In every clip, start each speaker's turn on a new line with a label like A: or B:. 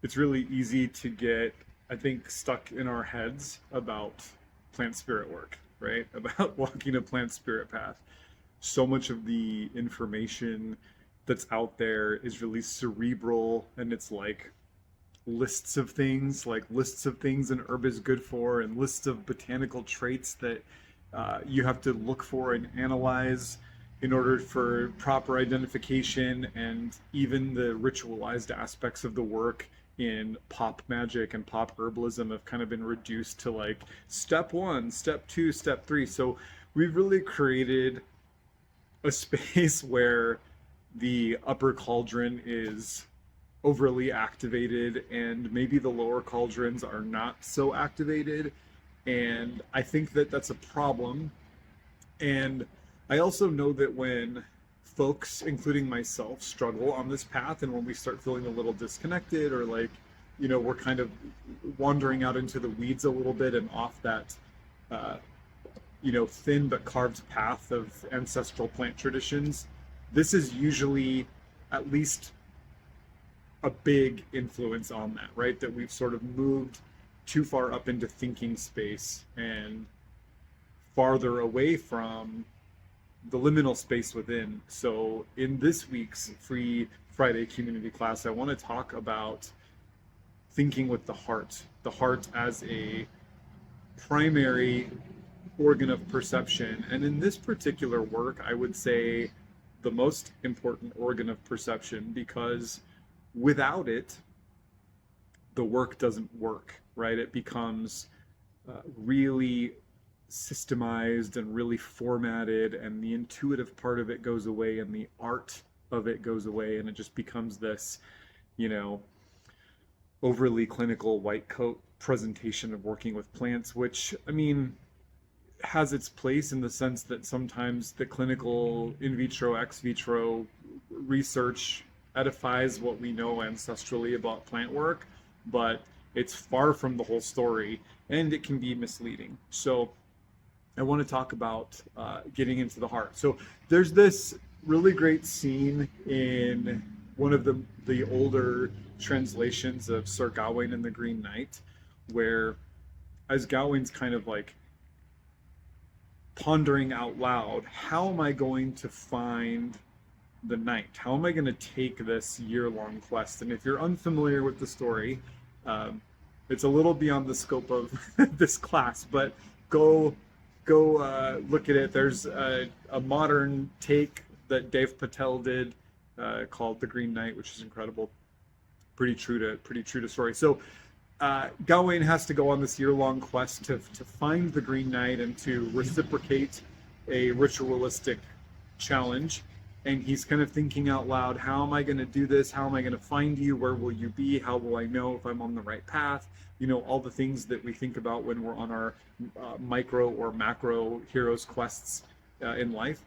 A: it's really easy to get, I think, stuck in our heads about plant spirit work, right? About walking a plant spirit path. So much of the information that's out there is really cerebral, and it's like lists of things an herb is good for, and lists of botanical traits that you have to look for and analyze in order for proper identification, and even the ritualized aspects of the work in pop magic and pop herbalism have kind of been reduced to like step one, step two, step three. So we've really created a space where the upper cauldron is overly activated and maybe the lower cauldrons are not so activated. And I think that that's a problem. And I also know that when folks, including myself, struggle on this path, and when we start feeling a little disconnected, or like, we're kind of wandering out into the weeds a little bit and off that, uh, thin but carved path of ancestral plant traditions, this is usually at least a big influence on that, right? That we've sort of moved too far up into thinking space and farther away from the liminal space within. So, in this week's free Friday community class, I want to talk about thinking with the heart as a primary organ of perception. And in this particular work, I would say the most important organ of perception, because without it, the work doesn't work, right? It becomes really systemized and really formatted, and the intuitive part of it goes away, and the art of it goes away, and it just becomes this, you know, overly clinical white coat presentation of working with plants, which, I mean, has its place in the sense that sometimes the clinical in vitro, ex vitro research edifies what we know ancestrally about plant work, but it's far from the whole story, and it can be misleading. So I want to talk about getting into the heart. So there's this really great scene in one of the older translations of Sir Gawain and the Green Knight, where as Gawain's kind of like pondering out loud, how am I going to find the knight? How am I going to take this year-long quest? And if you're unfamiliar with the story, um, it's a little beyond the scope of this class, but go look at it. There's a modern take that Dave Patel did called The Green Knight, which is incredible. Pretty true to story. So Gawain has to go on this year-long quest to find the Green Knight and to reciprocate a ritualistic challenge. And he's kind of thinking out loud, how am I going to do this? How am I going to find you? Where will you be? How will I know if I'm on the right path? All the things that we think about when we're on our micro or macro heroes quests in life.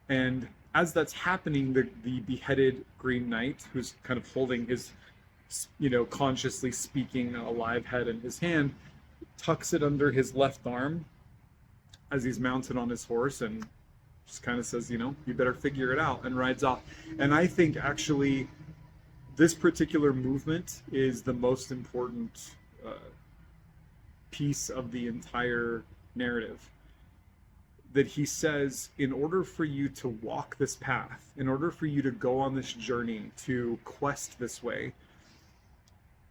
A: And as that's happening, the beheaded Green Knight, who's kind of holding his, consciously speaking, a live head in his hand, tucks it under his left arm as he's mounted on his horse and just kind of says, you better figure it out, and rides off. And I think actually this particular movement is the most important piece of the entire narrative. That he says, in order for you to walk this path, in order for you to go on this journey, to quest this way,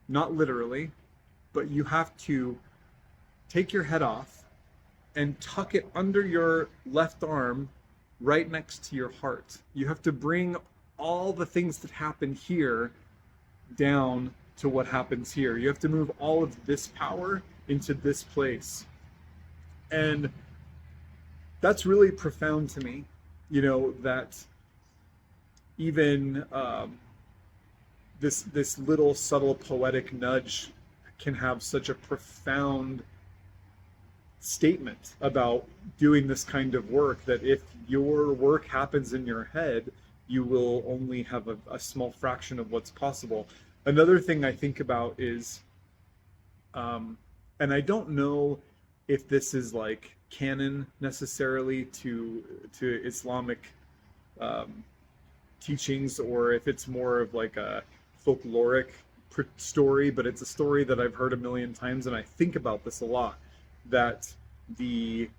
A: not literally, but you have to take your head off and tuck it under your left arm right next to your heart. You have to bring all the things that happen here down to what happens here. You have to move all of this power into this place. And that's really profound to me, that even this little subtle poetic nudge can have such a profound statement about doing this kind of work, that if your work happens in your head, you will only have a small fraction of what's possible. Another thing I think about is, and I don't know if this is like canon necessarily to Islamic teachings, or if it's more of like a folkloric story, but it's a story that I've heard a million times, and I think about this a lot, that the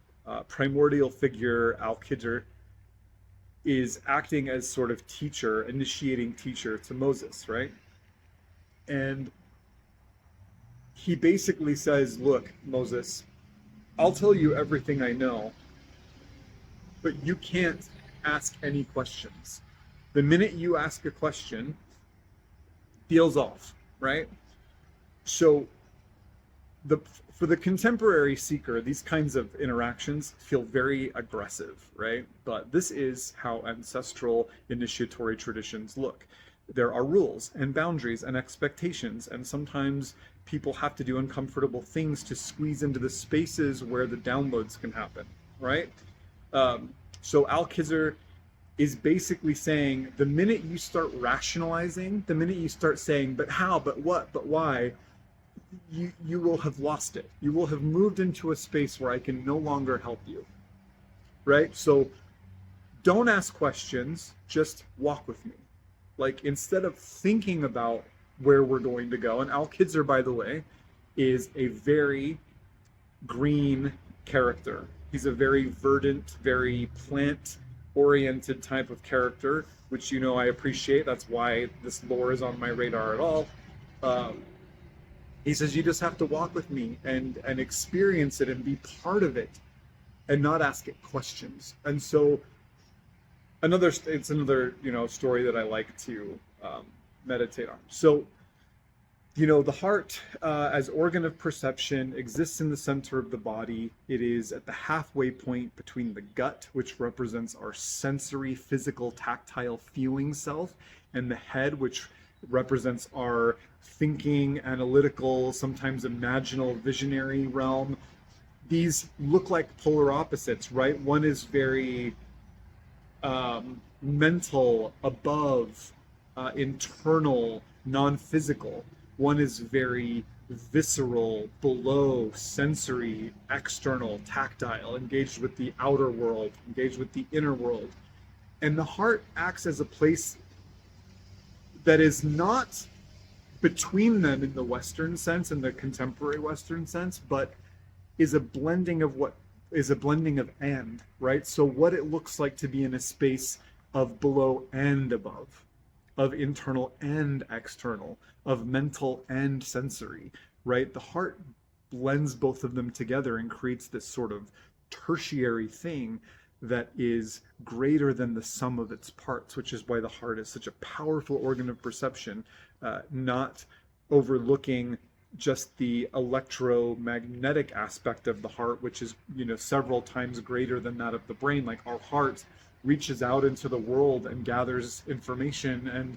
A: primordial figure Al-Khidr is acting as sort of teacher, initiating teacher to Moses, right? And he basically says, look, Moses, I'll tell you everything I know, but you can't ask any questions. The minute you ask a question, deal's off, right? So for the contemporary seeker, these kinds of interactions feel very aggressive, right? But this is how ancestral initiatory traditions look. There are rules and boundaries and expectations, and sometimes people have to do uncomfortable things to squeeze into the spaces where the downloads can happen, right? So Al-Khidr is basically saying the minute you start rationalizing, the minute you start saying, but how, but what, but why, you will have lost it. You will have moved into a space where I can no longer help you, right? So don't ask questions, just walk with me. Like, instead of thinking about where we're going to go, and Al-Khidr, by the way, is a very green character. He's a very verdant, very plant-oriented type of character, which, you know, I appreciate. That's why this lore is on my radar at all. He says, you just have to walk with me and experience it and be part of it and not ask it questions. And so it's another, you know, story that I like to meditate on. So, you know, the heart as organ of perception exists in the center of the body. It is at the halfway point between the gut, which represents our sensory, physical, tactile, feeling self, and the head, which represents our thinking, analytical, sometimes imaginal, visionary realm. These look like polar opposites, right? One is very mental, above, internal, non-physical. One is very visceral, below, sensory, external, tactile, engaged with the outer world, engaged with the inner world. And the heart acts as a place that is not between them in the Western sense, in the contemporary Western sense, but is a blending of and, right? So what it looks like to be in a space of below and above, of internal and external, of mental and sensory, right? The heart blends both of them together and creates this sort of tertiary thing that is greater than the sum of its parts, which is why the heart is such a powerful organ of perception, not overlooking just the electromagnetic aspect of the heart, which is, you know, several times greater than that of the brain. Like, our heart reaches out into the world and gathers information and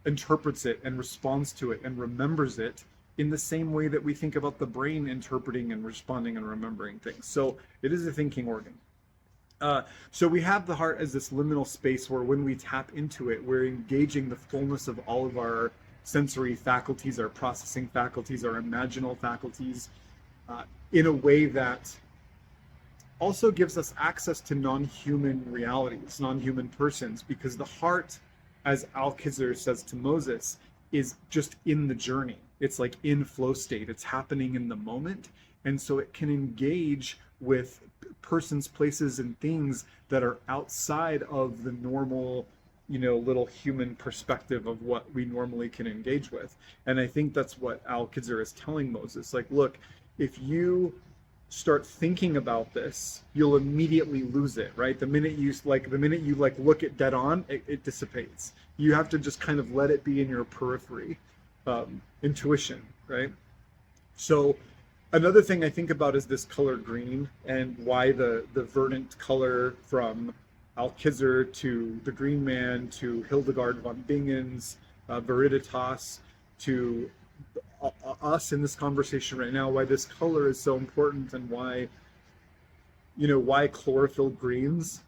A: interprets it and responds to it and remembers it in the same way that we think about the brain interpreting and responding and remembering things. So it is a thinking organ. So we have the heart as this liminal space where when we tap into it, we're engaging the fullness of all of our sensory faculties, our processing faculties, our imaginal faculties, in a way that also gives us access to non-human realities, non-human persons, because the heart, as Al-Khidr says to Moses, is just in the journey. It's like in flow state. It's happening in the moment. And so it can engage with persons, places, and things that are outside of the normal, you know, little human perspective of what we normally can engage with. And I think that's what Al-Khidr is telling Moses. Like, look, if you start thinking about this, you'll immediately lose it, right? The minute you look it dead on, it dissipates. You have to just kind of let it be in your periphery, intuition, right? So another thing I think about is this color green, and why the verdant color from Al-Khidr to the Green Man to Hildegard von Bingen's Viriditas to us in this conversation right now, why this color is so important, and why, you know, why chlorophyll greens,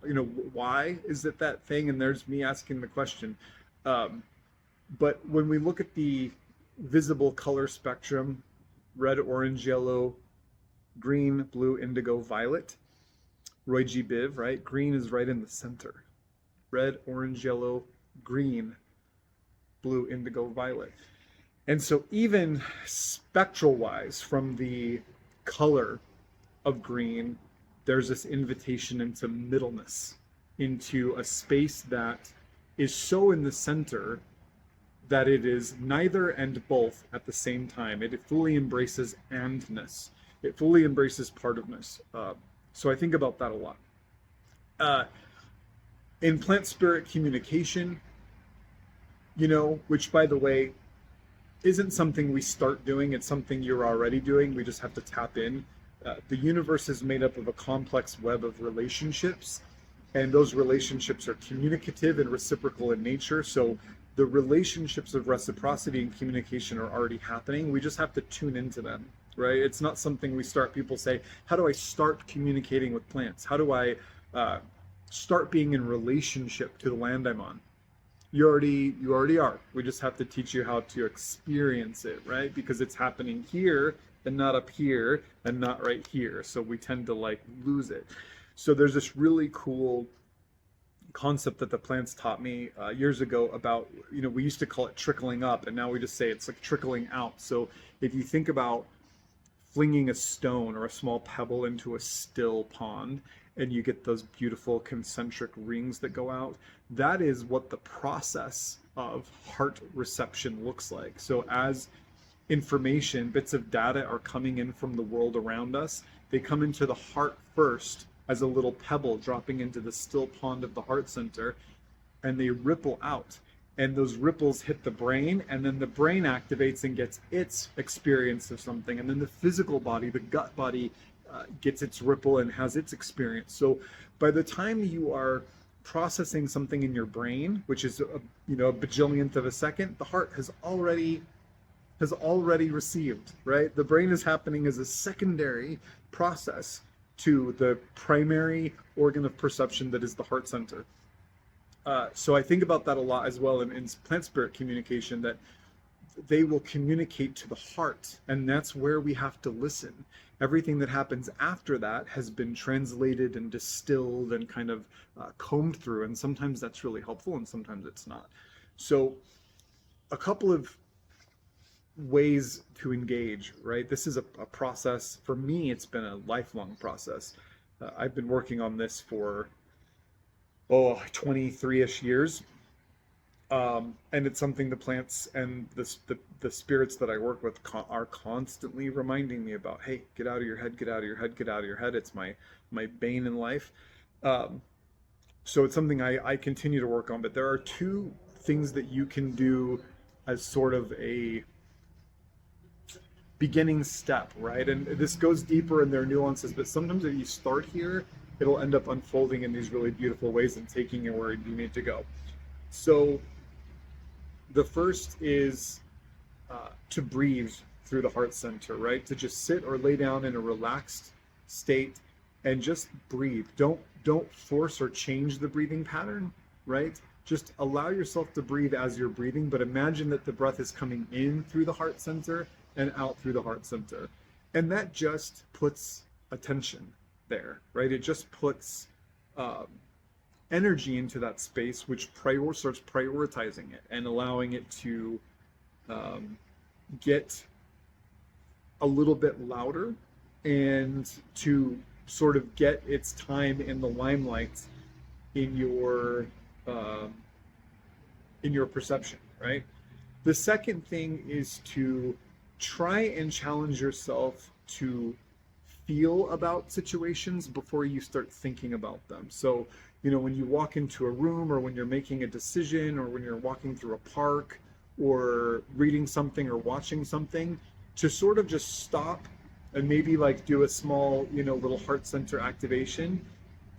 A: you know, why is it that thing? And there's me asking the question. But when we look at the visible color spectrum, red, orange, yellow, green, blue, indigo, violet, Roy G. Biv, right? Green is right in the center. Red, orange, yellow, green, blue, indigo, violet. And so even spectral wise, from the color of green, there's this invitation into middleness, into a space that is so in the center that it is neither and both at the same time. It fully embraces andness. It fully embraces partedness. So I think about that a lot. Uh, in plant spirit communication, which by the way, isn't something we start doing, it's something you're already doing. We just have to tap in. The universe is made up of a complex web of relationships, and those relationships are communicative and reciprocal in nature. So the relationships of reciprocity and communication are already happening. We just have to tune into them, right? It's not something we start. People say, how do I start communicating with plants? How do I start being in relationship to the land I'm on? You already are. We just have to teach you how to experience it, right? Because it's happening here and not up here and not right here. So we tend to lose it. So there's this really cool concept that the plants taught me years ago about, we used to call it trickling up, and now we just say it's like trickling out. So if you think about flinging a stone or a small pebble into a still pond, and you get those beautiful concentric rings that go out, that is what the process of heart reception looks like. So as information, bits of data are coming in from the world around us, they come into the heart first as a little pebble dropping into the still pond of the heart center, and they ripple out. And those ripples hit the brain, and then the brain activates and gets its experience of something. And then the physical body, the gut body, gets its ripple and has its experience. So by the time you are processing something in your brain, which is a bajillionth of a second, the heart has already received, right? The brain is happening as a secondary process to the primary organ of perception that is the heart center. So I think about that a lot as well in plant spirit communication, that they will communicate to the heart, and that's where we have to listen. Everything that happens after that has been translated and distilled and kind of combed through, and sometimes that's really helpful and sometimes it's not. So a couple of ways to engage, right? This is a process. For me, it's been a lifelong process. I've been working on this for 23-ish years. And it's something the plants and the spirits that I work with are constantly reminding me about. Hey, get out of your head, get out of your head, get out of your head. It's my bane in life. So it's something I continue to work on. But there are two things that you can do as sort of a beginning step, right? And this goes deeper in their nuances, but sometimes if you start here, it'll end up unfolding in these really beautiful ways and taking you where you need to go. So the first is to breathe through the heart center, right? To just sit or lay down in a relaxed state and just breathe. Don't force or change the breathing pattern, right? Just allow yourself to breathe as you're breathing, but imagine that the breath is coming in through the heart center and out through the heart center. And that just puts attention there, right? It just puts energy into that space, which starts prioritizing it and allowing it to get a little bit louder and to sort of get its time in the limelight in your perception, right? The second thing is to try and challenge yourself to feel about situations before you start thinking about them. So, when you walk into a room, or when you're making a decision, or when you're walking through a park, or reading something or watching something, to sort of just stop and maybe do a small, little heart center activation.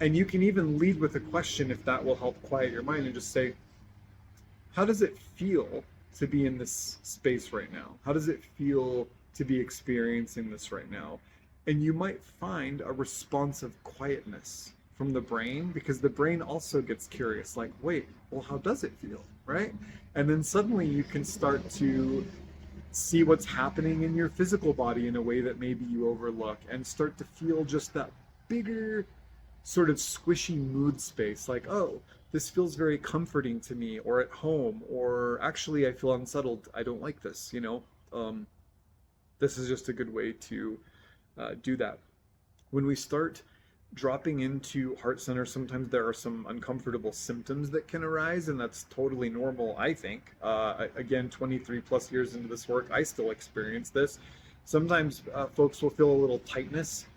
A: And you can even lead with a question if that will help quiet your mind, and just say, how does it feel to be in this space right now? How does it feel to be experiencing this right now? And you might find a response of quietness from the brain, because the brain also gets curious, wait, well, how does it feel, right? And then suddenly you can start to see what's happening in your physical body in a way that maybe you overlook, and start to feel just that bigger sort of squishy mood space, like, oh, this feels very comforting to me, or at home, or actually I feel unsettled, I don't like this, um, this is just a good way to do that. When we start dropping into heart center, sometimes there are some uncomfortable symptoms that can arise, and that's totally normal, I think. Again, 23 plus years into this work, I still experience this. Sometimes folks will feel a little tightness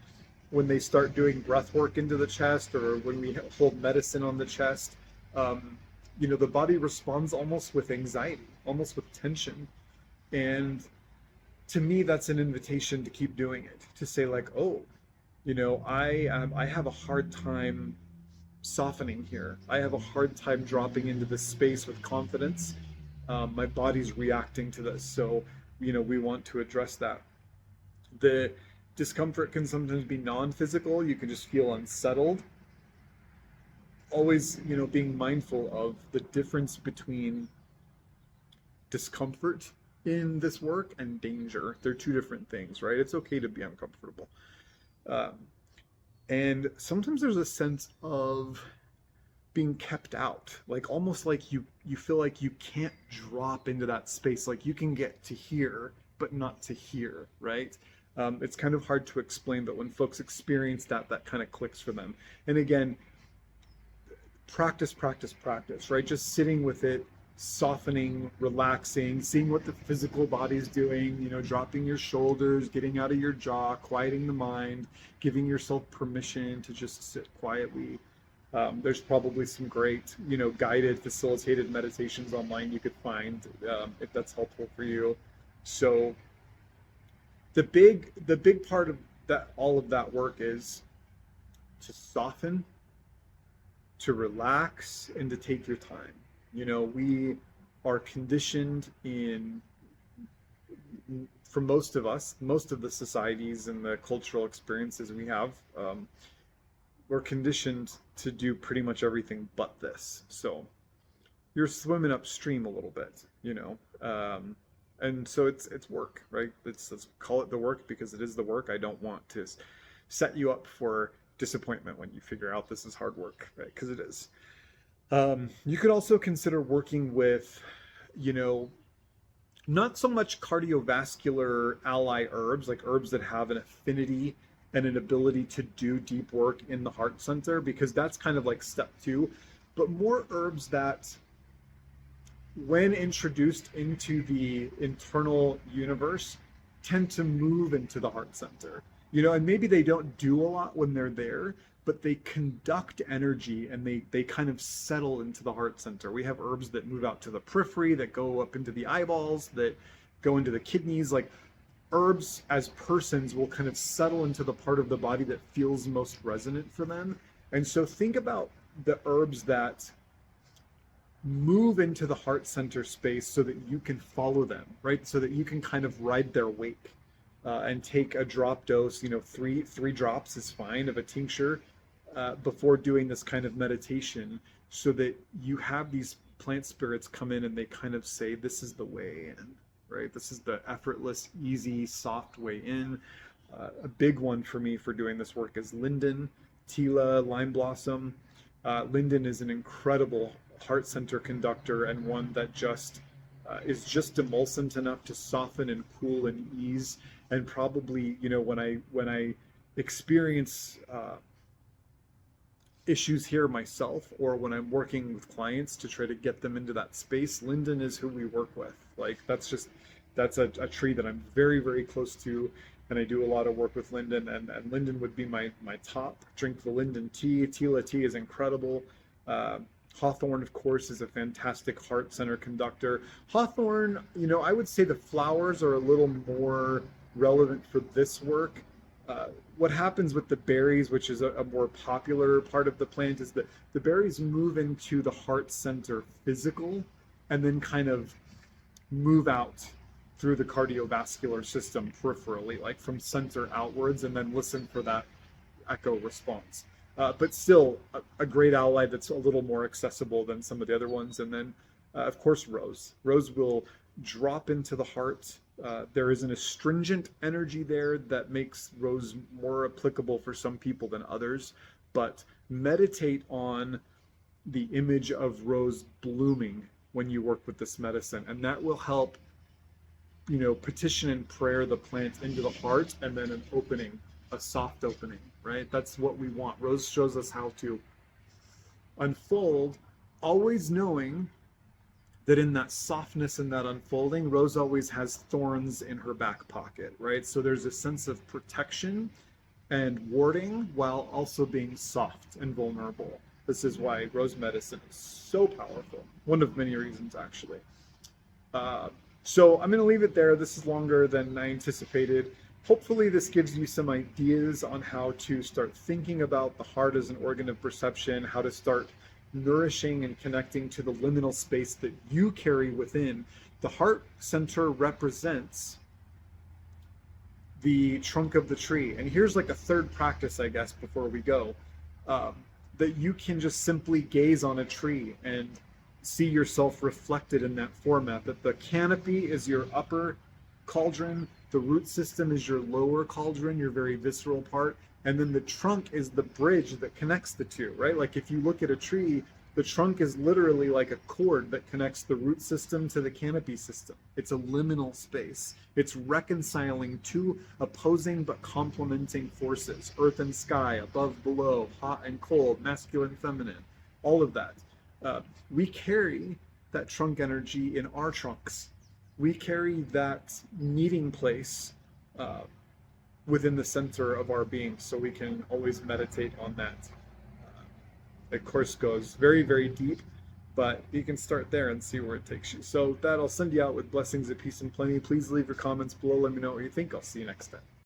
A: when they start doing breath work into the chest, or when we hold medicine on the chest. Um, the body responds almost with anxiety, almost with tension. And to me, that's an invitation to keep doing it, to say like, oh, I have a hard time softening here. I have a hard time dropping into this space with confidence. My body's reacting to this, so we want to address that. The discomfort can sometimes be non-physical. You can just feel unsettled. Always, being mindful of the difference between discomfort in this work and danger. They're two different things, right? It's okay to be uncomfortable. Um, and sometimes there's a sense of being kept out, like almost like you feel like you can't drop into that space, like you can get to here but not to here, right? It's kind of hard to explain, but when folks experience that, that kind of clicks for them. And again, practice, practice, practice, right? Just sitting with it, softening, relaxing, seeing what the physical body's doing, dropping your shoulders, getting out of your jaw, quieting the mind, giving yourself permission to just sit quietly. There's probably some great, guided, facilitated meditations online you could find, if that's helpful for you. So the big part of that, all of that work, is to soften, to relax, and to take your time. We are conditioned for most of us, most of the societies and the cultural experiences we have, we're conditioned to do pretty much everything but this. So you're swimming upstream a little bit, and so it's work, right? Let's call it the work, because it is the work. I don't want to set you up for disappointment when you figure out this is hard work, right? Because it is. You could also consider working with, not so much cardiovascular ally herbs, like herbs that have an affinity and an ability to do deep work in the heart center, because that's kind of like step 2, but more herbs that, when introduced into the internal universe, tend to move into the heart center. And maybe they don't do a lot when they're there, but they conduct energy, and they kind of settle into the heart center. We have herbs that move out to the periphery, that go up into the eyeballs, that go into the kidneys. Like, herbs as persons will kind of settle into the part of the body that feels most resonant for them. And so think about the herbs that move into the heart center space so that you can follow them, right? So that you can kind of ride their wake, and take a drop dose, three drops is fine, of a tincture, before doing this kind of meditation, so that you have these plant spirits come in and they kind of say, this is the way in, right? This is the effortless, easy, soft way in. A big one for me for doing this work is linden, tila, lime blossom. Linden is an incredible heart center conductor, and one that just is just emulsient enough to soften and cool and ease. And probably, when I experience issues here myself, or when I'm working with clients to try to get them into that space, linden is who we work with. Like, that's a tree that I'm very, very close to, and I do a lot of work with linden, and linden would be my top. Drink the linden tea. Tila tea is incredible. Hawthorn, of course, is a fantastic heart center conductor. Hawthorn, I would say the flowers are a little more relevant for this work. What happens with the berries, which is a more popular part of the plant, is that the berries move into the heart center physical, and then kind of move out through the cardiovascular system peripherally, like from center outwards, and then listen for that echo response. But still a great ally that's a little more accessible than some of the other ones. And then, of course, rose. Rose will drop into the heart. There is an astringent energy there that makes rose more applicable for some people than others. but meditate on the image of rose blooming when you work with this medicine, and that will help, petition and prayer the plant into the heart, and then an opening, a soft opening, right? That's what we want. Rose shows us how to unfold, always knowing that in that softness and that unfolding, Rose always has thorns in her back pocket, right? So there's a sense of protection and warding while also being soft and vulnerable. This is why rose medicine is so powerful. One of many reasons, actually. So I'm going to leave it there. This is longer than I anticipated. Hopefully this gives you some ideas on how to start thinking about the heart as an organ of perception, how to start nourishing and connecting to the liminal space that you carry within. The heart center represents the trunk of the tree. And here's like a third practice, I guess, before we go, that you can just simply gaze on a tree and see yourself reflected in that format, that the canopy is your upper cauldron, the root system is your lower cauldron, your very visceral part, and then the trunk is the bridge that connects the two, right? Like if you look at a tree, the trunk is literally like a cord that connects the root system to the canopy system. It's a liminal space. It's reconciling two opposing but complementing forces, earth and sky, above, below, hot and cold, masculine, feminine, all of that. We carry that trunk energy in our trunks. We carry that meeting place within the center of our being, so we can always meditate on that. Of course, goes very, very deep, but you can start there and see where it takes you. So that, I'll send you out with blessings of peace and plenty. Please leave your comments below. Let me know what you think. I'll see you next time.